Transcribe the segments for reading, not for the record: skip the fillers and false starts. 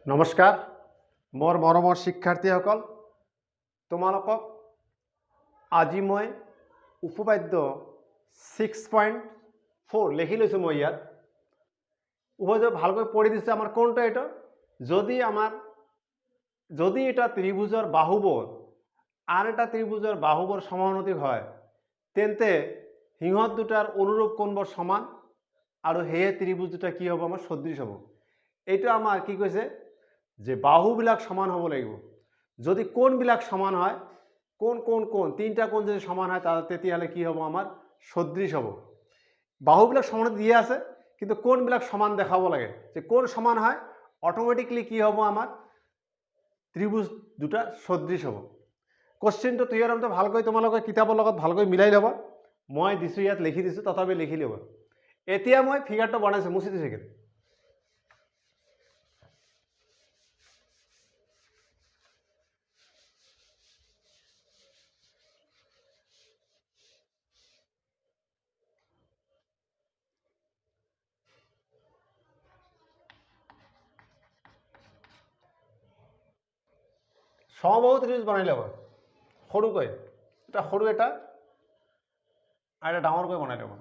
নমস্কাৰ মোৰ মৰমৰ শিক্ষাৰ্থীসকল, তোমালোকক আজি মই উপপাদ্য 6.4 লিখি লৈছোঁ। মই ইয়াত উপপাদ্য ভালকৈ পঢ়ি দিছোঁ। আমাৰ কোনটো এটা যদি এটা ত্ৰিভুজৰ বাহুবোৰ আন এটা ত্ৰিভুজৰ বাহুবোৰ সমানুপাতিক হয়, তেন্তে সিহঁত দুটাৰ অনুৰূপ কোণবোৰ সমান আৰু সেয়ে ত্ৰিভুজ দুটা কি হ'ব? আমাৰ সদৃশ হ'ব। এইটো আমাৰ কি কৈছে যে বাহুবিলাক সমান হ'ব লাগিব। যদি কোণবিলাক সমান হয়, কোণ তিনিটা কোণ যদি সমান হয়, তেতিয়াহ'লে কি হ'ব? আমাৰ সদৃশ হ'ব। বাহুবিলাক সমান দিয়ে আছে, কিন্তু কোণবিলাক সমান দেখাব লাগে। যে কোণ সমান হয়, অটোমেটিকলি কি হ'ব? আমাৰ ত্ৰিভুজ দুটা সদৃশ হ'ব। কোশ্চিনটো থিয়ৰমটো ভালকৈ তোমালোকে কিতাপৰ লগত ভালকৈ মিলাই ল'বা। মই দিছোঁ ইয়াত লিখি দিছোঁ, তথাপি লিখি ল'বা। এতিয়া মই ফিগাৰটো বনাইছোঁ, মুছি দিছোঁ কিন্তু। সমবাহু ত্ৰিভুজ বনাই ল'ব সৰুকৈ, এটা সৰু এটা আৰু এটা ডাঙৰকৈ বনাই ল'ব।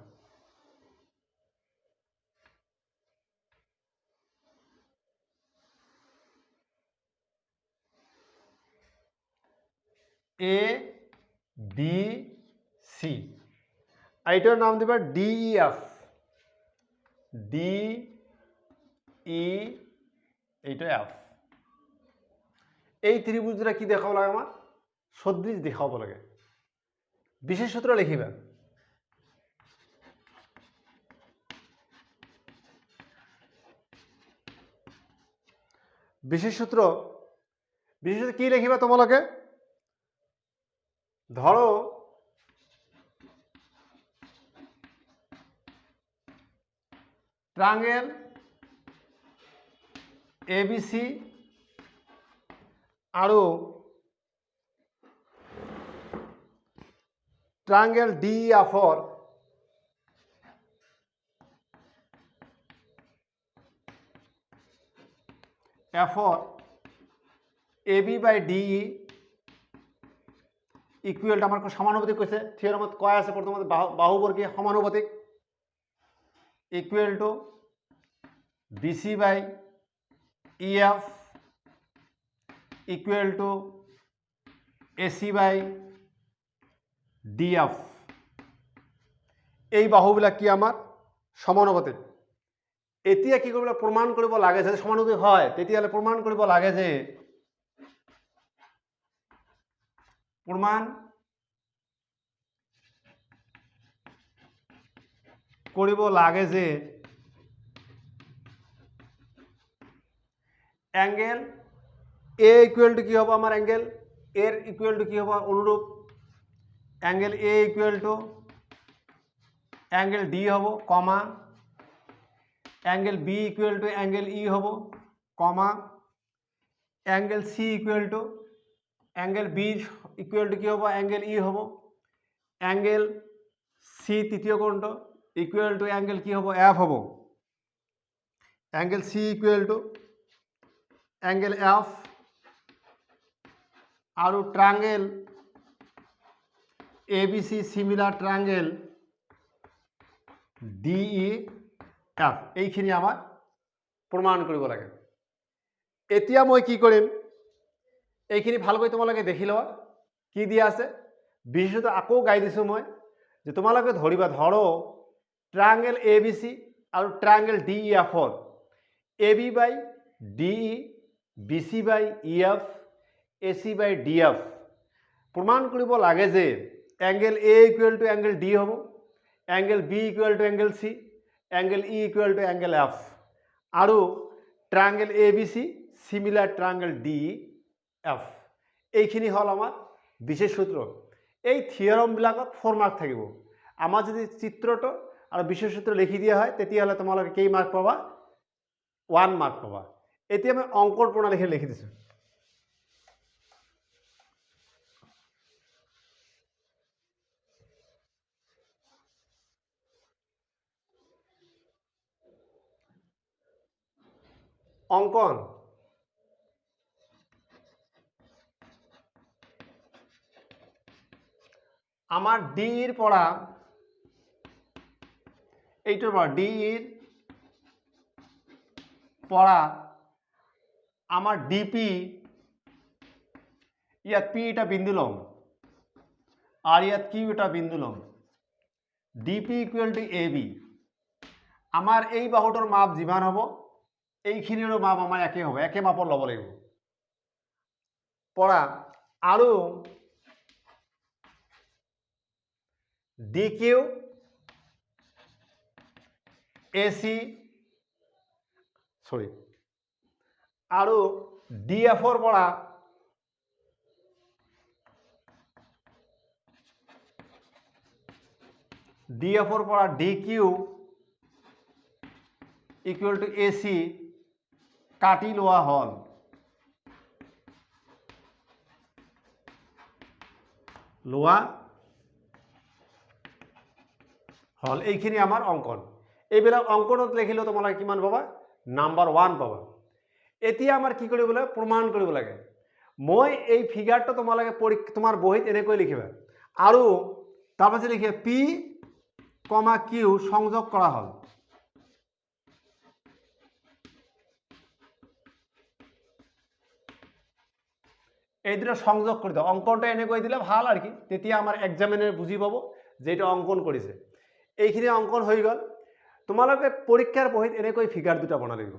এ বি সি, এইটার নাম দিবা DEF। এইটা এফ। এই ত্রিভুজ দুটা কি দেখাব লাগে? আমার সদৃশ দেখাব লাগে। বিশেষ সূত্র লিখিবা। বিশেষ সূত্র কি লিখিবা তোমালোকে? ধরো ট্রায়াঙ্গেল ABC আৰু ট্ৰায়াঙ্গেল DEFৰ AB by DE equal to আমাৰ সমানুপাতিক কৈছে। থিয়ৰমত কয় আছে প্ৰথমতে বাহুবোৰ কি সমানুপাতিক, equal to BC by EF equal to AC by DF। এই বাহুবিলাক কি আমাৰ সমানুপাতিক। এতিয়া কি কৰিব? প্ৰমাণ কৰিব লাগে যে সমানুপাতিক হয়। তেতিয়াহ'লে প্ৰমাণ কৰিব লাগে যে এঙ্গেল এ ইকুৱেল টু কি হ'ব? আমাৰ এঙ্গেল এৰ ইকুৱেল টু কি হ'ব? অনুৰূপ angle A equal to angle D হ'ব, comma angle B equal to angle E হ'ব, comma angle C equal to angle B equal to কি হ'ব? এঙ্গেল ই হ'ব, এঙ্গেল সি তৃতীয় কোণটো ইকুৱেল টু এঙ্গেল কি হ'ব? এফ হ'ব, angle C equal to angle F আৰু triangle ABC similar triangle DEF। এইখিনি আমাৰ প্ৰমাণ কৰিব লাগে। এতিয়া মই কি কৰিম? এইখিনি ভালকৈ তোমালোকে দেখি লোৱা কি দিয়া আছে। বিশেষত আকৌ গাই দিছোঁ মই যে তোমালোকে ধৰিবা, ধৰো ট্ৰায়াঙ্গেল ABC আৰু ট্ৰায়াঙ্গেল DEFৰ AB by DE, BC by EF, AC by DF প্ৰমাণ কৰিব লাগে যে angle A equal to angle D হ'ব, angle B equal to angle C, angle E equal to angle F আৰু triangle ABC similar triangle DEF। এইখিনি হ'ল আমাৰ বিশেষ সূত্ৰ। এই থিয়ৰমবিলাকত 4 মাৰ্ক থাকিব। আমাৰ যদি চিত্ৰটো আৰু বিশেষ সূত্ৰ লিখি দিয়া হয়, তেতিয়াহ'লে তোমালোকে কেই মাৰ্ক পাবা? 1 মাৰ্ক পাবা। এতিয়া মই অংকৰ প্ৰণালীখিনি লিখি দিছোঁ। অঙ্কন আমাৰ ডিৰ পৰা এইটোৰ পৰা ডিৰ পৰা আমাৰ ডিপি ইয়াত পি এটা বিন্দু লম আৰ ইয়াত কিউ এটা বিন্দু লম ডিপি ইকুৱেল টু এ বি আমাৰ এই বাহুটোৰ মাপ যিমান হ'ব এইখিনিৰো মাপ আমাৰ একে হ'ব একে মাপৰ ল'ব লাগিব পৰা আৰু ডি কিউ এ চি সৰি আৰু ডি এফৰ পৰা D Q equal to A C কাটি লোৱা হ'ল এইখিনি আমাৰ অংকন এইবিলাক অংকনত লিখিলে তোমালোকে কিমান পাবা নাম্বাৰ 1 পাবা এতিয়া আমাৰ কি কৰিব লাগে প্ৰমাণ কৰিব লাগে মই এই ফিগাৰটো তোমালোকে তোমাৰ বহিত এনেকৈ লিখিবা আৰু তাৰপাছত লিখে পি কমা কিউ সংযোগ কৰা হ'ল এই দুটো সংযোগ কৰি দাও অংকনটা এনেকৈ দিলে ভাল আৰ কি তেতিয়া আমাৰ এক্সামিনাৰ বুজি পাব যে এটা অংকন কৰিছে এইখিনি অংকন হৈ গ'ল তোমালোকে পৰীক্ষাৰ বহিত এনেকৈ ফিগাৰ দুটা বনাব লাগিব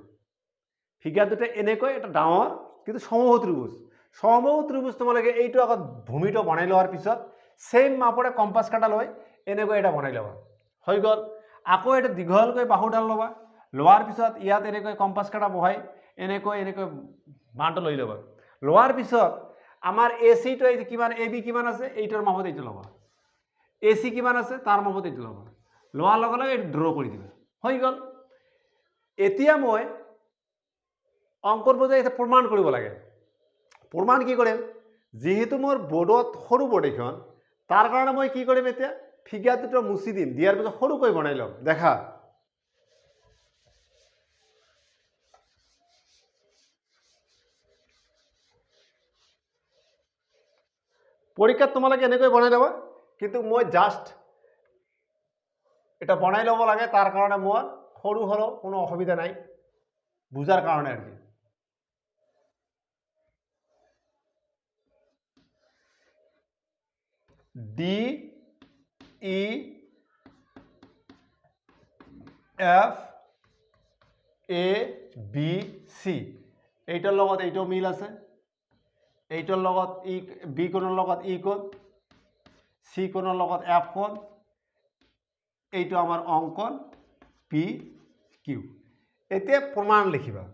ফিগাৰ দুটা এনেকৈ এটা ডাঙৰ কিন্তু সমবাহু ত্ৰিভুজ তোমালোকে এইটো আগত ভূমিটো বনাই লোৱাৰ পিছত সেম মাপৰে কম্পাস কাটা লৈ এনেকৈ এটা বনাই ল'বা হৈ গ'ল আকৌ এটা দীঘলকৈ বাহুডাল ল'বা লোৱাৰ পিছত ইয়াত এনেকৈ কম্পাস কাটা বহাই এনেকৈ মানটো লৈ ল'বা লোৱাৰ পিছত আমাৰ এসি টো এই কিমান এবি কিমান আছে এইটোৰ মাপত এইটো ল'বা এসি কিমান আছে তাৰ মাপত এইটো ল'বা লোৱাৰ লগে লগে এইটো ড্ৰ কৰি দিবা হৈ গ'ল এতিয়া মই অংকৰ বুজাই এটা প্ৰমাণ কৰিব লাগে প্ৰমাণ কি কৰিম যেহেতু মোৰ বোৰ্ডত সৰু বোৰ্ড এখন তাৰ কাৰণে মই কি কৰিম এতিয়া ফিগাৰ দুটো মুছি দিম দিয়াৰ পিছত সৰুকৈ বনাই ল'ম দেখা পৰীক্ষাত তোমালোকে এনেকৈ বনাই ল'বা কিন্তু মই জাস্ট এটা বনাই ল'ব লাগে তাৰ কাৰণে মই সৰু হলো কোনো অসুবিধা নাই বুজাৰ কাৰণে আৰ কি D E F A B C এইটাৰ লগত এইটো মিল আছে এইটাৰ লগত ই বি কোণৰ লগত ই কোণ সি কোণৰ লগত এফ কোণ এইটো আমাৰ অংকন পি কিউ এতিয়া প্ৰমাণ লিখিবা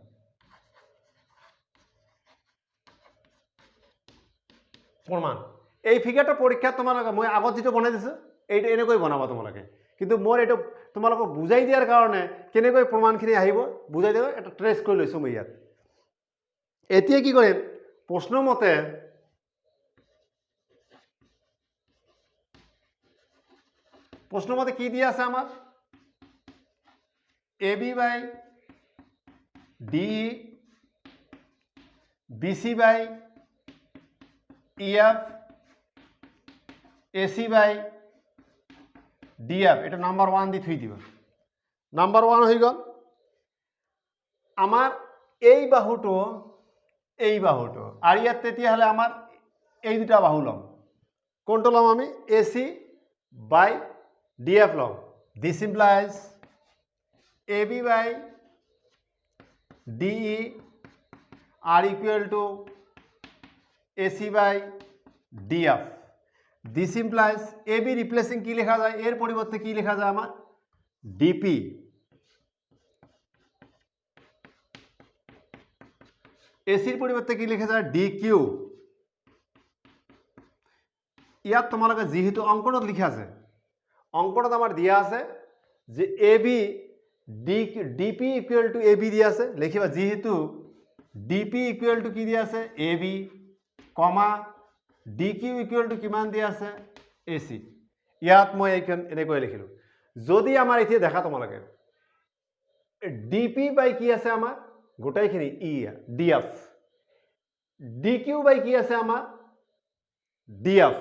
প্ৰমাণ এই ফিগাৰটা পৰীক্ষাত তোমালোকে মই আগত যেটো বনাই দিছো এইটো এনেকৈ বনাবা তোমালোকে কিন্তু মোৰ এইটো তোমালোকক বুজাই দিয়াৰ কাৰণে কেনেকৈ প্ৰমাণখিনি আহিব বুজাই দিব এটা ট্ৰেস কৰি লৈছো মই ইয়াত এতিয়া কি কৰিম প্ৰশ্নমতে কি দিয়া আছে আমাৰ A B by D B C by E F A C by D F এটা নাম্বার 1 দি থৈ দিবা নাম্বার 1 হৈ গ'ল আমাৰ এই বাহুটো আৰ ইয়াত তেতিয়াহ'লে আমাৰ এই দুটা বাহু লম কোনটো লম আমি A C by D F লম this implies A B by D E are equal to A C by D F this implies A B replacing কি লেখা যায় এর পরিবর্তে কি লেখা যায় আমার ডিপি এসির পরিবর্তে কি লেখা যায় ডি কিউ ইয়াত তোমালোকে যেহেতু অঙ্কনত লিখা আছে অঙ্কনত আমার দিয়া আছে যে A B D P equal to A B দিয়া আছে লিখিবা যেহেতু ডিপি ইকুয়াল টু কি দিয়া আছে A B comma D Q equal to কিমান দিয়া আছে এ সি ইয়াত মই এইখন এনেকৈ লিখিলো যদি আমাৰ এতিয়া দেখা তোমালোকে ডিপি বাই কি আছে আমাৰ গোটাইখিনি E D F D Q by কি আছে আমাৰ ডি এফ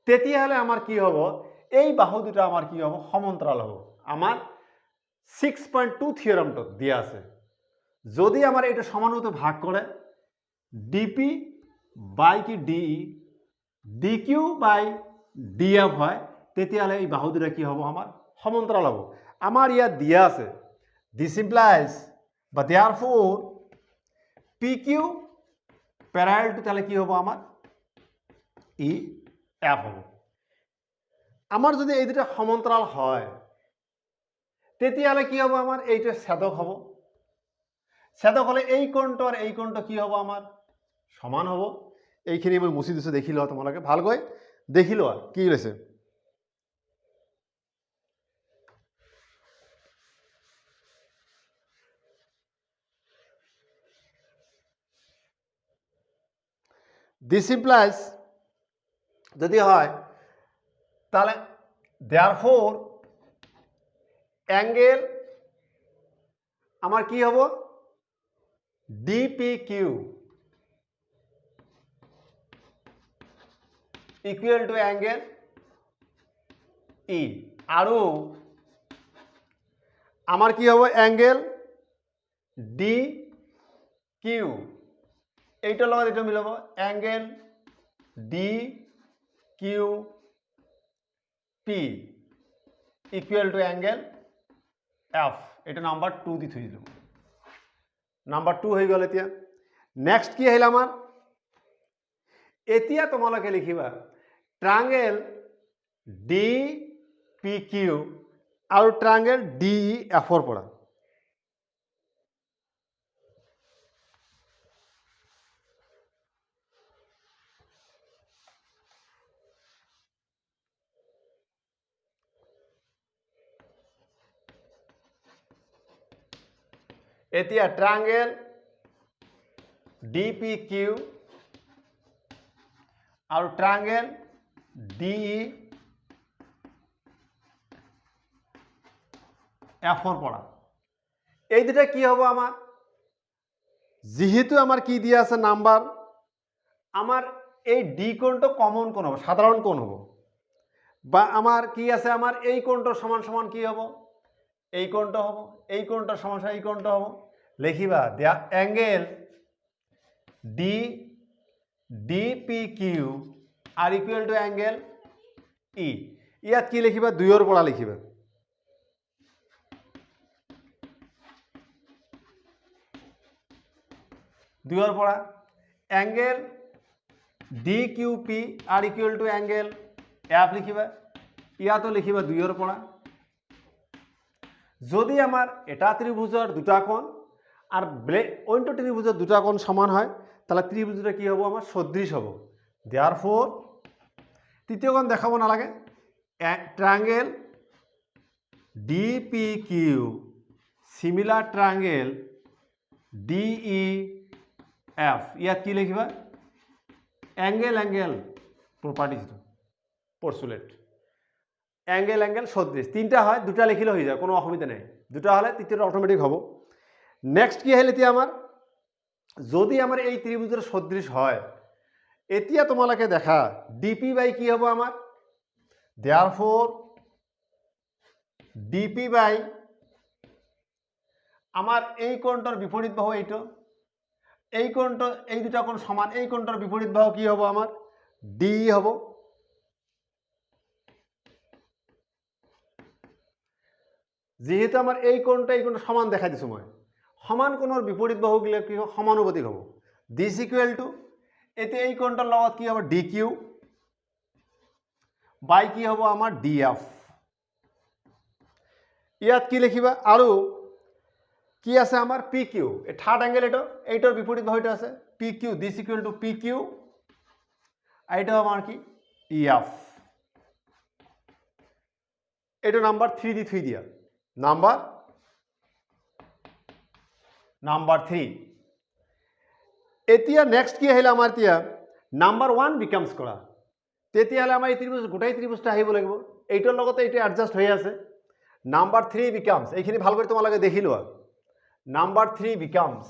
তেতিয়াহ'লে আমাৰ কি হ'ব, এই বাহু দুটা আমাৰ কি হ'ব, সমান্তৰাল হ'ব। আমাৰ 6.2 থিয়ৰমটোত দিয়া আছে যদি আমাৰ এইটো সমানুপাতে ভাগ কৰে ডিপি বাই কি ডিই ডিকিউ বাই ডিএফ হয়, তেতিয়াহ'লে এই বাহু দুটা কি হ'ব, আমাৰ সমান্তৰাল হ'ব। আমাৰ ইয়াত দিয়া আছে দিছ ইমপ্লাইজ বা দেয়াৰফৰ পি কিউ প্যাৰালাল টু, তাহলে কি হ'ব আমাৰ ই এফ হ'ব। আমাৰ যদি এই দুটা সমান্তৰাল হয় তেতিয়াহ'লে কি হ'ব, আমাৰ এইটো ছেদক হ'ব। ছেদক হ'লে এই কোণটো আৰু এই কোণটো কি হ'ব, আমাৰ সমান হ'ব। এইখিনি মই মুছি দিছোঁ, দেখি লোৱা, তোমালোকে ভালকৈ দেখি লোৱা কি লৈছে। দিছ ইমপ্লাইজ যদি হয় তাহলে দেয়াৰফোৰ অ্যাঙ্গেল আমাৰ কি হব, D P Q equal to angle E, আৰু আমার কি হব, অ্যাঙ্গেল ডি কিউ এইটার লগত এটা মিলাব, angle D Q P equal to angle F. এটা নাম্বার 2 দি থৈ দিলোঁ, নাম্বার 2 হৈ গ'ল। এতিয়া নেক্সট কি আহিল আমাৰ, এতিয়া তোমালোকে লিখিবা ট্ৰায়াঙ্গেল ডি পি কিউ আৰু ট্ৰায়াঙ্গেল ডি এফৰ পৰা। এতিয়া ট্ৰায়াঙ্গেল ডি পি কিউ আৰু ট্ৰায়াঙ্গেল ডি এফৰ পৰা, এই দুটা কি হ'ব আমাৰ, যেহেতু আমাৰ কি দিয়া আছে নাম্বাৰ, আমাৰ এই ডি কোণটো কমন কোণ হ'ব, সাধারণ কোণ হ'ব, বা আমার কি আছে, আমার এই কোণটো সমান সমান কি হ'ব, এই কোণটো হ'ব, এই কোণটো সমান সমান এই কোণটো হ'ব। লিখিবা দিয়া angle D D P Q are equal to angle E. ইয়াত কি লিখিবা, 2ৰ পৰা লিখিবা, দুইৰ পৰা angle D Q P are equal to angle F লিখিবা, ইয়াতো লিখিবা 2ৰ পৰা। যদি আমার এটা ত্রিভুজের দুটা কোণ আর অন্য ত্রিভুজের দুটা কোণ সমান হয় তাহলে ত্রিভুজটা কি হব, আমার সদৃশ হব। দেয়ারফোর তৃতীয় কোণ দেখাবো নালাগে, triangle D P Q similar triangle D E F, ইয়াত কি লিখিবা, angle angle properties postulate, angle angle সদৃশ। তিনটা হয়, দুটা লিখিলে হয়ে যায়, কোনো অসুবিধা নেই, দুটা হলে তৃতীয়টা অটোমেটিক হব। নেক্সট কি আহিল, এতিয়া আমাৰ যদি আমাৰ এই ত্রিভুজের সদৃশ হয়, এতিয়া তোমালোকে দেখা ডিপি বাই কি হ'ব আমাৰ, দেয়ারফোর ডিপি বাই আমার এই কোণটার বিপরীত বাহু এইটো, এই কোণটা এই দুটা কোণ সমান, এই কোণটার বিপরীত বাহু কি হ'ব আমার ডি হ'ব। যেহেতু আমার এই কোণটা এই কোণটা সমান দেখাই দিছোঁ মই, সমান কোণৰ বিপৰীত বাহুগিলা কি হ'ব, সমানুপাতিক হ'ব। দিছ ইকুৱেল টু, এতিয়া এই কোণটাৰ লগত কি হ'ব, ডি কিউ বাই কি হ'ব আমাৰ ডি এফ। ইয়াত কি লিখিবা, আৰু কি আছে আমার পি কিউ, এই থার্ড অ্যাঙ্গেল এটা, এইটার বিপরীত বাহুটা আছে P Q, this equal to P Q, এইটা আমার কি ইএফ। এটা নাম্বার 3 দি থৈ দিয়া, নাম্বার 3। এতিয়া নেক্সট কি আহিল আমাৰ, এতিয়া নাম্বাৰ 1 বিকামস কৰা, তেতিয়াহ'লে আমাৰ এই ত্ৰিভুজ গোটাই ত্ৰিভুজটা আহিব লাগিব, এইটাৰ লগতে এইটা এডজাষ্ট হৈ আছে। নাম্বাৰ 3 বিকামস, এইখিনি ভাল কৰি তোমালোকে দেখি লোৱা, নাম্বার 3 becomes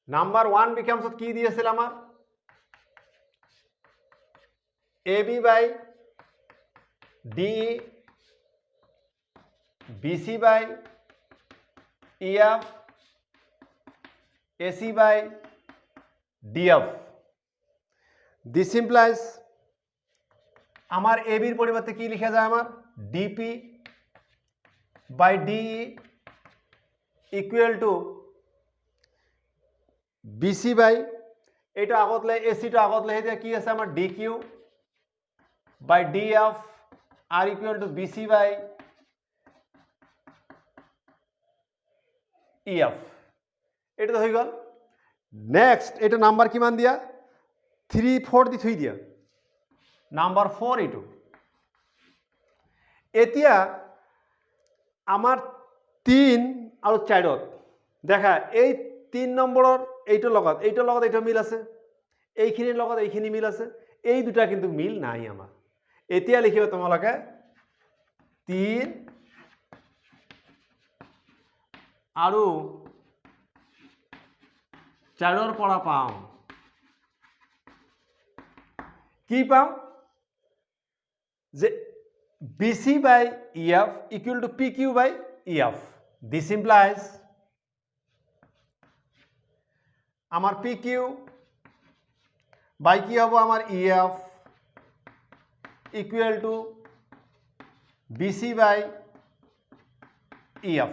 নাম্বার 1 বিকামস কি দিয়েছিল আমার AB by DE BC by EF AC by DF। This implies আমার এবির পরিবর্তে কি লিখা যায় আমার DP by DE equal to BC by এটা আগত লাই এসিটা আগত লাই দিয়া কি আছে আমার D Q by D F are equal to BC by E F. এটা তো হয়ে গেল। নেক্সট এটা নাম্বার কিমান দিয়া 3 4 দি থৈ দিয়া নাম্বার 4 এইটো। এতিয়া আমার 3 আর 4 দেখা এই 3 নম্বৰৰ এইটোৰ লগত এইটো মিল আছে, এইখিনিৰ লগত এইখিনি মিল আছে, এই দুটা কিন্তু মিল নাই আমাৰ। এতিয়া লিখিব তোমালোকে 3 আৰু 4ৰ পৰা পাওঁ কি পাওঁ যে BC by EF equal to PQ by EF. This implies আমার PQ by কি হবো আমার EF equal to BC by EF।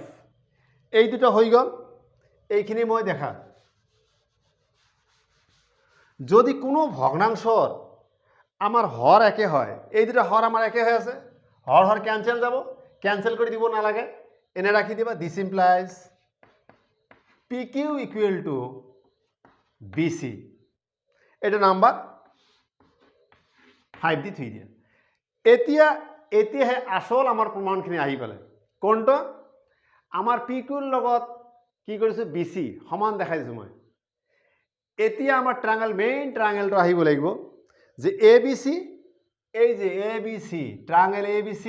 এই দুটো হয়ে গেল। এইখিনি মই দেখা যদি কোনো ভগ্নাংশর আমার হর একে হয়, এই দুটো হর আমার একে হয়ে আছে, হর হর ক্যান্সেল যাব, ক্যান্সেল করে দিব না লাগে এনে রাখি দিবা। This implies PQ equal to BC। এটা নাম্বার 5 দি থৈ দিয়া। এতিয়াহে আসল আমার প্রমাণখিনি আহি পেলাই কোনটো আমার PQৰ লগত কি কৰিছো BC সমান দেখাই দিছো মই। এতিয়া আমার ট্রায়াঙ্গেল মেইন ট্রায়াঙ্গেলটো আহিব লাগিব যে ABC এই যে ABC ট্রায়াঙ্গেল ABC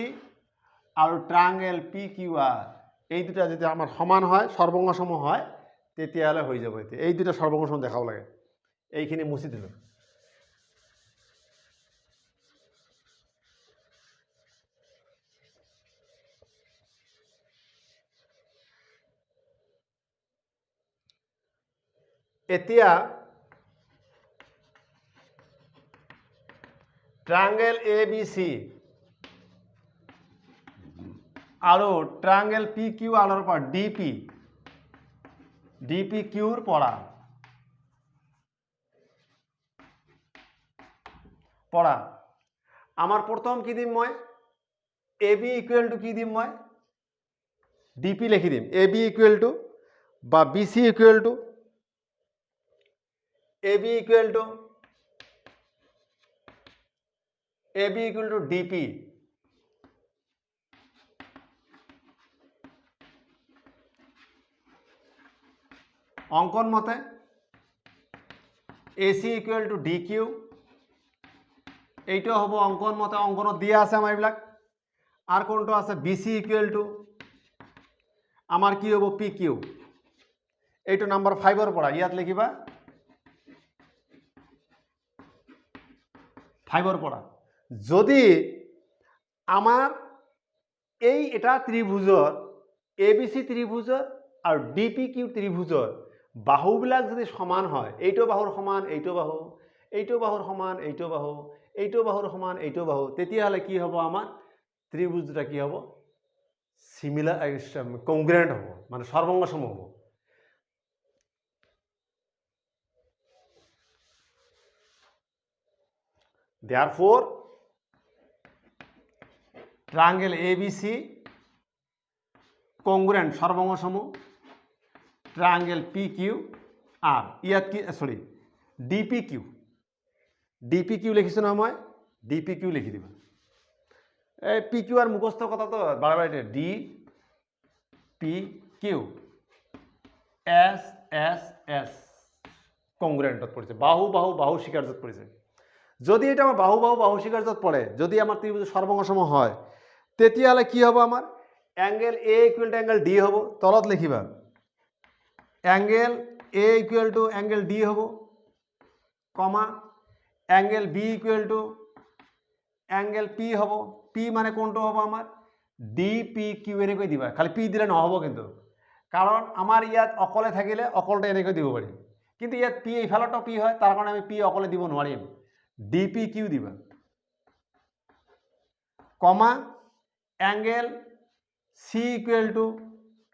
আর ট্রায়াঙ্গেল PQR এই দুটা যদি আমার সমান হয় সর্বঙ্গ সম হয় তেতিয়াহলে হয়ে যাব। এতিয়া এই দুটা সর্বঙ্গ সম দেখাব লাগে। এইখিনি মুছি দিলো। এতিয়া ট্রায়াঙ্গেল ABC আৰু ট্ৰায়াঙ্গেল PQR ৰ পৰা DPQৰ পৰা আমার প্রথম কি দিম মই AB ইকুয়াল টু কি দিম মই DP লিখি দিম। AB ইকুয়াল টু বা BC equal to AB equal to DP। অঙ্কন মতে AC ইকুয়াল টু DQ এইটো হব অঙ্কন মতে অঙ্কনত দিয়া আছে আমার এইবিলাক। আর কোনটো আছে BC ইকুয়াল টু আমার কি হব PQ। এইটো নাম্বার 5ৰ পৰা ইয়াত লিখিবা 5ৰ পৰা। যদি আমাৰ এই এটা ত্ৰিভুজৰ ABC ত্ৰিভুজৰ আৰ DPQ ত্ৰিভুজৰ বাহুবিলাক যদি সমান হয়, এইটো বাহুৰ সমান এইটো বাহু, এইটো বাহুৰ সমান এইটো বাহু, এইটো বাহুৰ সমান এইটো বাহু, তেতিয়াহলে কি হব আমার ত্রিভুজ দুটা কি হব সিমিলার কংগ্রেন্ট হব, মানে সর্বঙ্গ সম হব। Therefore triangle ABC congruent সর্বঙ্গ সম, triangle PQR ইয়াত কি সরি DPQ লিখিছো না মই DPQ লিখি দিবা। এই PQR মুখস্থ কথা তো বারবার DPQ S কংগ্রেন্টত পড়ছে, বাহু বাহু বাহু স্বীকার্যত পড়ছে। যদি এটা আমার বাহু বাহু বাহু স্বীকার্যত পড়ে, যদি আমার ত্রিভুজ সর্বঙ্গ সম হয়, তেতিয়াহলে কি হব আমার angle A equal to angle D হব। তলত লিখিবা angle A equal to angle D হ'ব, comma angle B equal to angle P হ'ব। পি মানে কোনটো হ'ব আমাৰ ডি পি কিউ এনেকৈ দিবা, খালি পি দিলে নহ'ব কিন্তু, কাৰণ আমাৰ ইয়াত অকলে থাকিলে অকলতে এনেকৈ দিব পাৰিম, কিন্তু ইয়াত পি এইফালতো পি হয়, তাৰ কাৰণে আমি পি অকলে দিব নোৱাৰিম, ডি পি কিউ দিবা, comma angle C equal to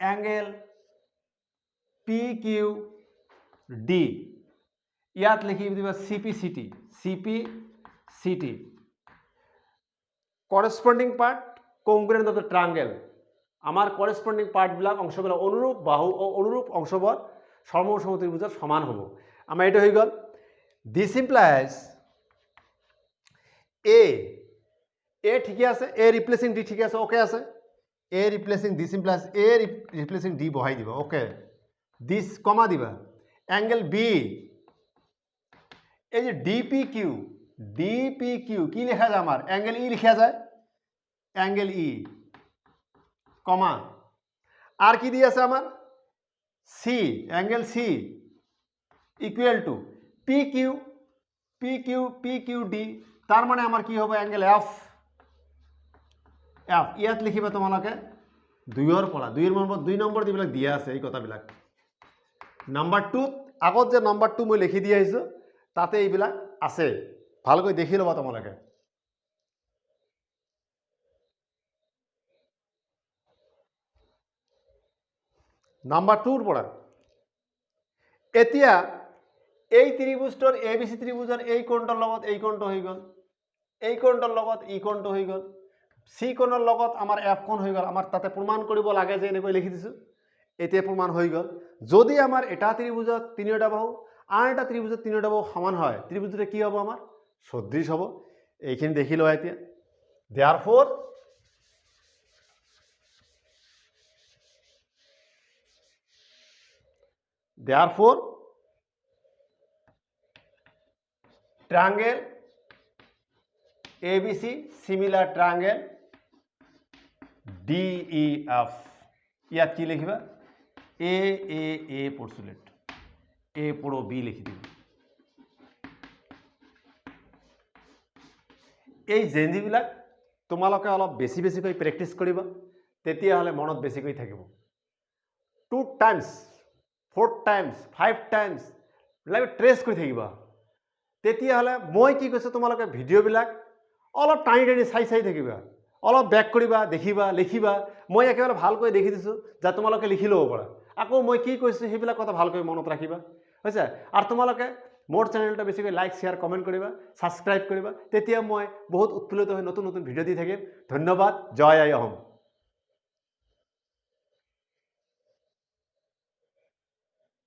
angle P Q D, ইয়াত লিখি দিবা C P C T, C P C T. Corresponding part congruent of the triangle, আমার করসপন্ডিং পার্টবিলাক অংশবিলাক অনুরূপ বাহু ও অনুরূপ অংশবোৰ সমবাহু ত্ৰিভুজৰ সমান হ'ব। আমাৰ এইটো হৈ গ'ল। দিছ ইমপ্লাইজ এ ঠিকে আছে, এ ৰিপ্লেচিং ডি ঠিকে আছে, অ'কে আছে, এ ৰিপ্লেচিং দিছ ইমপ্লাইজ এ ৰিপ্লেচিং ডি বহাই দিবা, অ'কে, দিছ কমা দিবা, এংগেল বি এই যে ডিপি কিউ কি লেখা যায় আমার অ্যাঙ্গেল ই লেখা যায়, অ্যাঙ্গেল ই, কমা আর কি দিয়ে আছে আমার C, angle C equal to P Q D, তার মানে আমার কি হবে অ্যাঙ্গেল এফ, ইয়াত লিখিবা তোমালোকে 2ৰ পৰা, 2 নম্বৰ যিবিলাক দিয়া আছে এই কথাবিলাক। নাম্বাৰ 2 আগত যে নাম্বাৰ 2 মই লিখি দি আহিছোঁ তাতে এইবিলাক আছে, ভালকৈ দেখি ল'বা তোমালোকে। নাম্বাৰ 2ৰ পৰা এতিয়া এই ত্ৰিভুজটোৰ এ বি চি ত্ৰিভুজৰ এই কোণটোৰ লগত এই কোণটো হৈ গ'ল, এই কোণটোৰ লগত এই কোণটো হৈ গ'ল, চি কোণৰ লগত আমাৰ এফ কোণ হৈ গ'ল। আমাৰ তাতে প্ৰমাণ কৰিব লাগে যে এনেকৈ লিখি দিছোঁ, এতিয়া প্ৰমাণ হৈ গ'ল। যদি আমাৰ এটা ত্ৰিভুজত 3টা বাহু আন এটা ত্রিভুজের 3টা বাহু সমান হয়, ত্রিভুজটা কি হ'ব আমার সদৃশ হ'ব। এইখিনি দেখি লও এতিয়া। therefore triangle ABC similar triangle DEF, ইয়াত কি লিখিবা এ পড়ছুলেট, এ পড়ো বি লিখি দিবি। এই জেনজিবিলাক তোমালোকে অলপ বেছিকৈ প্ৰেক্টিছ কৰিবা, তেতিয়াহ'লে মনত বেছিকৈ থাকিব। 2 টাইমছ 4 টাইমছ 5 টাইমছ এইবিলাক ট্ৰেছ কৰি থাকিবা, তেতিয়াহ'লে মই কি কৈছোঁ তোমালোকে ভিডিঅ'বিলাক অলপ টানি চাই থাকিবা, অলপ বেক কৰিবা, দেখিবা, লিখিবা। মই একেবাৰে ভালকৈ দেখি দিছোঁ যে তোমালোকে লিখি ল'ব পাৰা। আকৌ মই কি কৈছোঁ সেইবিলাক কথা ভালকৈ মনত ৰাখিবা, হৈছে? আৰু তোমালোকে মোৰ চেনেলটা বেছিকৈ লাইক শ্বেয়াৰ কমেণ্ট কৰিবা, ছাবস্ক্ৰাইব কৰিবা, তেতিয়া মই বহুত উৎফুল্লিত হৈ নতুন ভিডিঅ' দি থাকিম। ধন্যবাদ। জয় আই অসম।